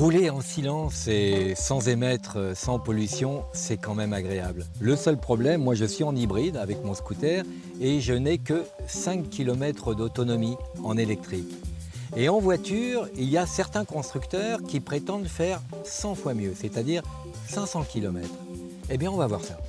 Rouler en silence et sans émettre, sans pollution, c'est quand même agréable. Le seul problème, moi je suis en hybride avec mon scooter et je n'ai que 5 km d'autonomie en électrique. Et en voiture, il y a certains constructeurs qui prétendent faire 100 fois mieux, c'est-à-dire 500 km. Eh bien, on va voir ça.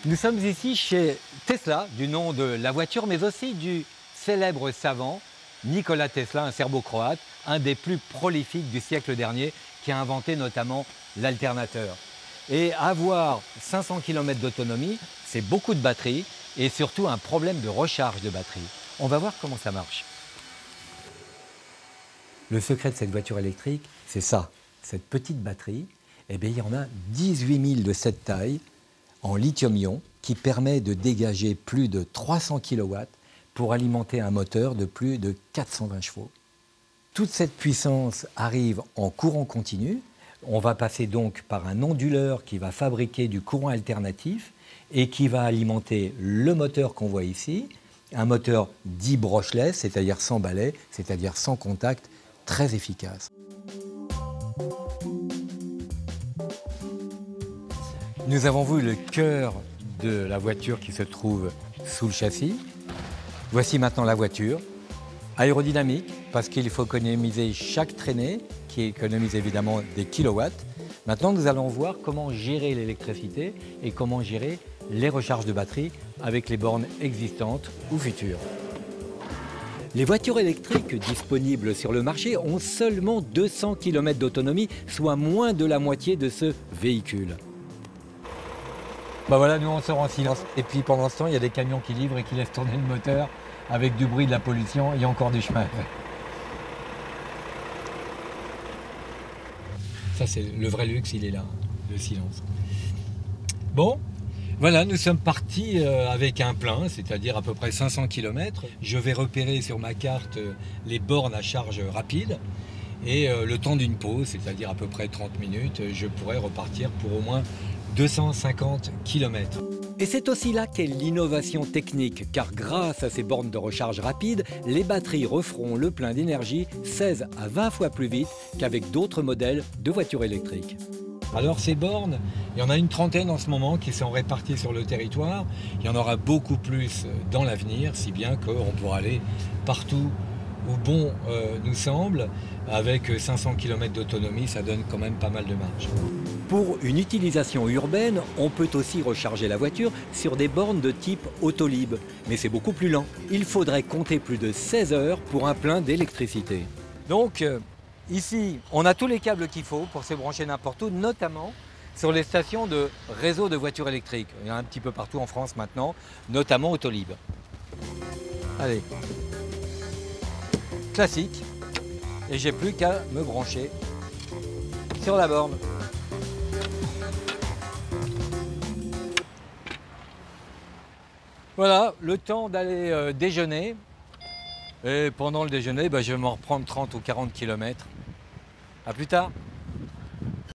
Nous sommes ici chez Tesla, du nom de la voiture, mais aussi du célèbre savant Nikola Tesla, un serbo-croate, un des plus prolifiques du siècle dernier, qui a inventé notamment l'alternateur. Et avoir 500 km d'autonomie, c'est beaucoup de batterie et surtout un problème de recharge de batterie. On va voir comment ça marche. Le secret de cette voiture électrique, c'est ça, cette petite batterie. Eh bien, il y en a 18 000 de cette taille en lithium-ion qui permet de dégager plus de 300 kW pour alimenter un moteur de plus de 420 chevaux. Toute cette puissance arrive en courant continu. On va passer donc par un onduleur qui va fabriquer du courant alternatif et qui va alimenter le moteur qu'on voit ici, un moteur dit brushless, c'est-à-dire sans balai, c'est-à-dire sans contact, très efficace. Nous avons vu le cœur de la voiture qui se trouve sous le châssis. Voici maintenant la voiture, aérodynamique, parce qu'il faut économiser chaque traînée, qui économise évidemment des kilowatts. Maintenant, nous allons voir comment gérer l'électricité et comment gérer les recharges de batterie avec les bornes existantes ou futures. Les voitures électriques disponibles sur le marché ont seulement 200 km d'autonomie, soit moins de la moitié de ce véhicule. Bah voilà, nous on sort en silence. Et puis pendant ce temps, il y a des camions qui livrent et qui laissent tourner le moteur avec du bruit, de la pollution. Il y a encore du chemin. Ça, c'est le vrai luxe, il est là, le silence. Bon, voilà, nous sommes partis avec un plein, c'est-à-dire à peu près 500 km. Je vais repérer sur ma carte les bornes à charge rapide. Et le temps d'une pause, c'est-à-dire à peu près 30 minutes, je pourrais repartir pour au moins 250 km. Et c'est aussi là qu'est l'innovation technique, car grâce à ces bornes de recharge rapide, les batteries referont le plein d'énergie 16 à 20 fois plus vite qu'avec d'autres modèles de voitures électriques. Alors ces bornes, il y en a une trentaine en ce moment qui sont réparties sur le territoire. Il y en aura beaucoup plus dans l'avenir, si bien qu'on pourra aller partout où bon nous semble. Avec 500 km d'autonomie, ça donne quand même pas mal de marge. Pour une utilisation urbaine, on peut aussi recharger la voiture sur des bornes de type Autolib. Mais c'est beaucoup plus lent. Il faudrait compter plus de 16 heures pour un plein d'électricité. Donc ici, on a tous les câbles qu'il faut pour se brancher n'importe où, notamment sur les stations de réseau de voitures électriques. Il y en a un petit peu partout en France maintenant, notamment Autolib. Allez, classique. Et j'ai plus qu'à me brancher sur la borne. Voilà, le temps d'aller déjeuner. Et pendant le déjeuner, je vais m'en reprendre 30 ou 40 km. À plus tard.